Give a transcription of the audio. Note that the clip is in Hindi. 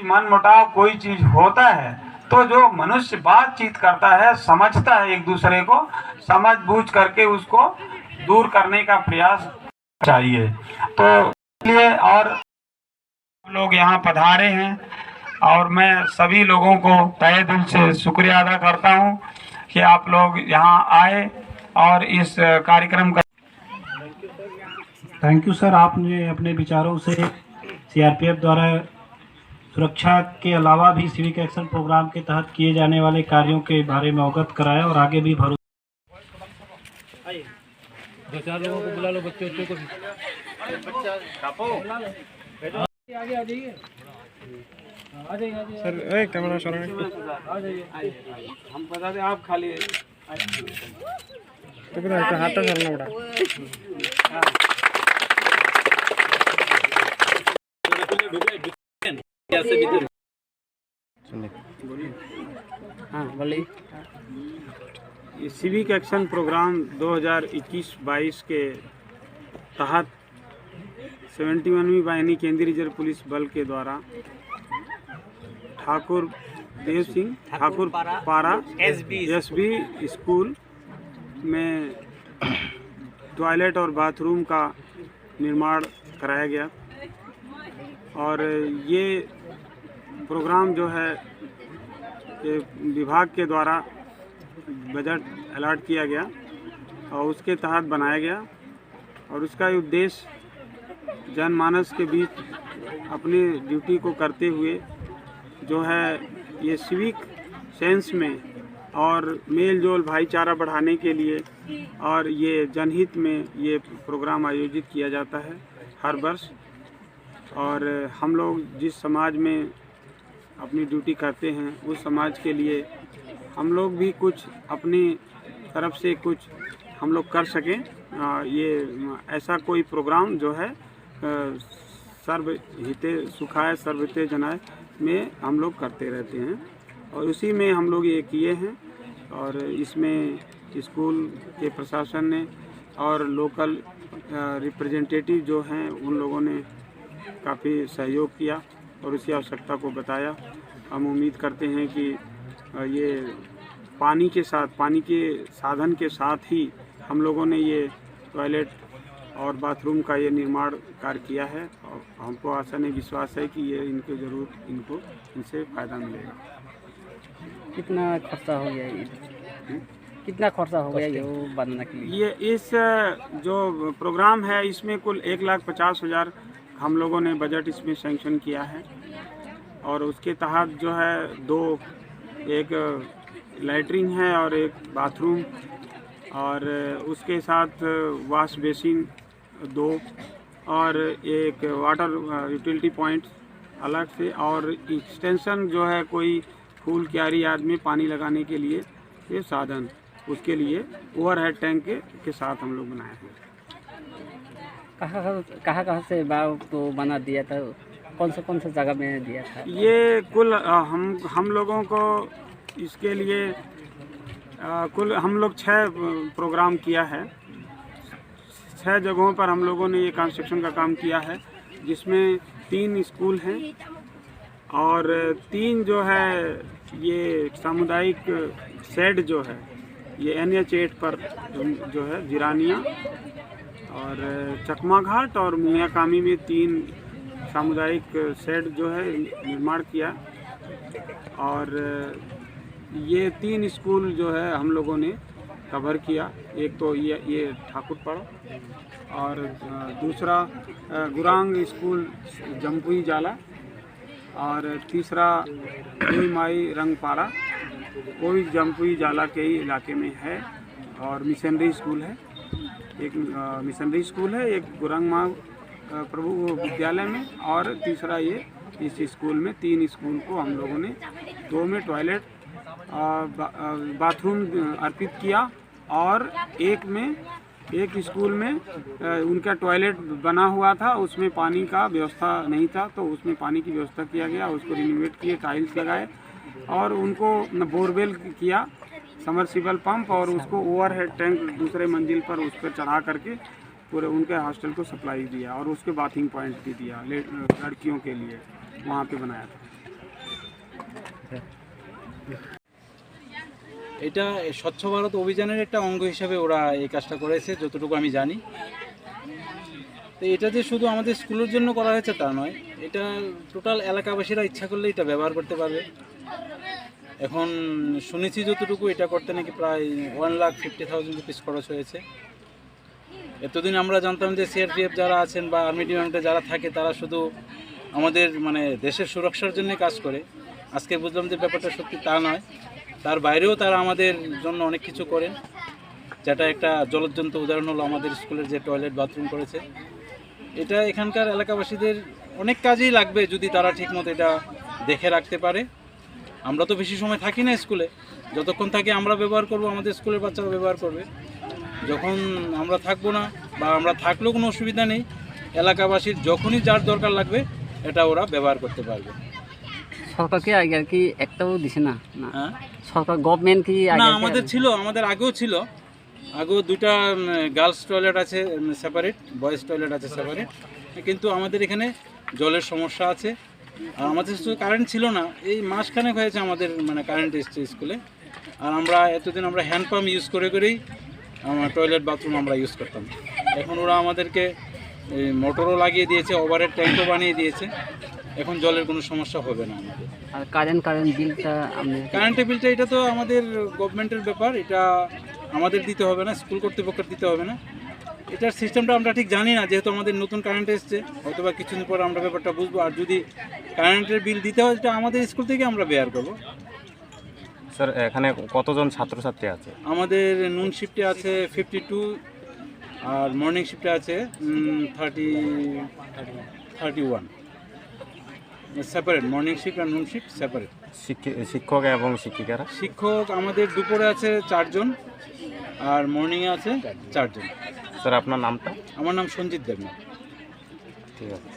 मन मुटाव कोई चीज होता है तो जो मनुष्य बातचीत करता है, समझता है, एक दूसरे को समझ बूझ करके उसको दूर करने का प्रयास चाहिए। तो इसलिए और लोग यहाँ पधारे हैं और मैं सभी लोगों को तहे दिल से शुक्रिया अदा करता हूँ कि आप लोग यहाँ आए और इस कार्यक्रम का। थैंक यू सर, आपने अपने विचारों से सीआरपीएफ द्वारा सुरक्षा के अलावा भी सिविक एक्शन प्रोग्राम के तहत किए जाने वाले कार्यों के बारे में अवगत कराया और आगे भी भरोसा। दो चार लोगों को बुला लो, बच्चों को भी। आगे आ जाइए, आ जाइए सर। कैमरा सर आ जाइए, हम बता दें, आप खाली तो पता हाथ चलना बड़ा। हाँ बोलिए। ये सिविक एक्शन प्रोग्राम 2021-22 के तहत 71वीं वाहिनी केंद्रीय रिजर्व पुलिस बल के द्वारा ठाकुर देव सिंह ठाकुर पारा एसबी स्कूल में टॉयलेट और बाथरूम का निर्माण कराया गया और ये प्रोग्राम जो है ये विभाग के द्वारा बजट अलॉट किया गया और उसके तहत बनाया गया और उसका उद्देश्य जनमानस के बीच अपनी ड्यूटी को करते हुए जो है ये सिविक सेंस में और मेल जोल भाईचारा बढ़ाने के लिए और ये जनहित में ये प्रोग्राम आयोजित किया जाता है हर वर्ष। और हम लोग जिस समाज में अपनी ड्यूटी करते हैं उस समाज के लिए हम लोग भी कुछ अपनी तरफ से कुछ हम लोग कर सकें। ये ऐसा कोई प्रोग्राम जो है सर्वहिते सुखाय सर्वहिते जनाय में हम लोग करते रहते हैं और उसी में हम लोग ये किए हैं। और इसमें स्कूल के प्रशासन ने और लोकल रिप्रेजेंटेटिव जो हैं उन लोगों ने काफ़ी सहयोग किया और उसी आवश्यकता को बताया। हम उम्मीद करते हैं कि ये पानी के साधन के साथ ही हम लोगों ने ये टॉयलेट और बाथरूम का ये निर्माण कार्य किया है और हमको आशा नहीं विश्वास है कि ये इनसे फ़ायदा मिलेगा। कितना खर्चा हो गया ये? कितना खर्चा हो गया ये बनने के लिए? ये इस जो प्रोग्राम है इसमें कुल 1,50,000 हम लोगों ने बजट इसमें सैंक्शन किया है और उसके तहत जो है एक लैट्रिन है और एक बाथरूम और उसके साथ वॉश बेसिन 2 और एक वाटर यूटिलिटी पॉइंट अलग से और एक्सटेंशन जो है कोई फूल क्यारी आदि में पानी लगाने के लिए ये साधन उसके लिए ओवरहेड टैंक के साथ हम लोग बनाए हैं। कहाँ से बाग तो बना दिया था? कौन से जगह में दिया था? ये कुल हम लोगों को इसके लिए कुल हम लोग 6 प्रोग्राम किया है। 6 जगहों पर हम लोगों ने ये कंस्ट्रक्शन का काम किया है जिसमें 3 स्कूल हैं और 3 जो है ये सामुदायिक शेड जो है ये NH8 पर जो है जिरानिया और चकमा घाट और मुनियाकामी में 3 सामुदायिक शेड जो है निर्माण किया और ये 3 स्कूल जो है हम लोगों ने कवर किया। एक तो ये ठाकुरपाड़ा और दूसरा गुरांग स्कूल जम्पुई जाला और तीसरा माई रंगपारा कोई जम्पुई जाला के ही इलाके में है और मिशनरी स्कूल है। एक मिशनरी स्कूल है, एक गुरांग माँ प्रभु विद्यालय में और तीसरा ये इस स्कूल में 3 स्कूल को हम लोगों ने 2 में टॉयलेट बाथरूम अर्पित किया और एक स्कूल में उनका टॉयलेट बना हुआ था, उसमें पानी का व्यवस्था नहीं था तो उसमें पानी की व्यवस्था किया गया, उसको रिनोवेट किए, टाइल्स लगाए और उनको बोरवेल किया समरसीबल पंप और उसको ओवरहेड टैंक दूसरे मंजिल पर उस पर चढ़ा करके पूरे उनके हॉस्टल को सप्लाई दिया और उसके बाथिंग पॉइंट भी दिया लड़कियों के लिए वहाँ पे बनाया था। এটা স্বচ্ছ ভারত অভিযানের একটা অঙ্গ হিসাবে ওরা এই কাজটা করেছে যতটুকু আমি জানি। তো এটা যে শুধু আমাদের স্কুলের জন্য করা হয়েছে তা নয়, এটা টোটাল এলাকাবাসীরা ইচ্ছা করলে এটা ব্যবহার করতে পারবে। এখন শুনেছি যতটুকু এটা করতে নাকি প্রায় 1,50,000 রুপিস খরচ হয়েছে। এতদিন আমরা জানতাম যে সিআরপিএফ যারা আছেন বা আর্মি ডিপার্টমেন্টে যারা থাকে তারা শুধু আমাদের মানে দেশের সুরক্ষার জন্য কাজ করে। আজকে বুঝলাম যে ব্যাপারটা সত্যি তা নয়, তার বাইরেও তারা আমাদের জন্য অনেক কিছু করেন। যেটা একটা জ্বলজ্জন্ত উদাহরণ হলো আমাদের স্কুলের যে টয়লেট বাথরুম করেছে। এটা এখানকার এলাকাবাসীদের অনেক কাজেই লাগবে যদি তারা ঠিকমতো এটা দেখে রাখতে পারে। আমরা তো বেশি সময় থাকি না স্কুলে, যতক্ষণ থাকি আমরা ব্যবহার করব, আমাদের স্কুলের বাচ্চারা ব্যবহার করবে। যখন আমরা থাকবো না বা আমরা থাকলেও কোনো অসুবিধা নেই, এলাকাবাসীর যখনই যার দরকার লাগবে এটা ওরা ব্যবহার করতে পারবে। সরকারকে আগে আর কি একটাও দিছে না? হ্যাঁ, সরকার গভর্নমেন্ট কি না আমাদের ছিল, আমাদের আগেও ছিল। আগেও দুটা গার্লস টয়লেট আছে সেপারেট, বয়েজ টয়লেট আছে সেপারেট, কিন্তু আমাদের এখানে জলের সমস্যা আছে। আর আমাদের শুধু কারেন্ট ছিল না, এই মাসখানেক হয়েছে আমাদের মানে কারেন্ট এসছে স্কুলে। আর আমরা এতদিন আমরা হ্যান্ড পাম্প ইউজ করেই টয়লেট বাথরুম আমরা ইউজ করতাম। এখন ওরা আমাদেরকে এই মোটরও লাগিয়ে দিয়েছে, ওভারের ট্যাঙ্কও বানিয়ে দিয়েছে। এখন জলের কোনো সমস্যা হবে না আমাদের। আর কারেন্ট বিলটা আপনি কারেন্টের বিলটা এটা তো আমাদের গভর্নমেন্টের ব্যাপার, এটা আমাদের দিতে হবে না, স্কুল কর্তৃপক্ষের দিতে হবে না। এটার সিস্টেমটা আমরা ঠিক জানি না, যেহেতু আমাদের নতুন কারেন্ট এসছে, হয়তো বা কিছুদিন পর আমরা ব্যাপারটা বুঝবো। আর যদি কারেন্টের বিল দিতে হয় এটা আমাদের স্কুল থেকে আমরা বেয়ার করবো। স্যার এখানে কতজন ছাত্রছাত্রী আছে? আমাদের নুন শিফটে আছে 52 আর মর্নিং শিফটে আছে 31 সেপারেট। মর্নিং শিফট আর নুন শিফট সেপারেট। শিক্ষক এবং শিক্ষিকারা? শিক্ষক আমাদের দুপুরে আছে 4 জন আর মর্নিংয়ে আছে 4 জন। স্যার আপনার নামটা? আমার নাম সঞ্জিত দেবনাথ। ঠিক আছে।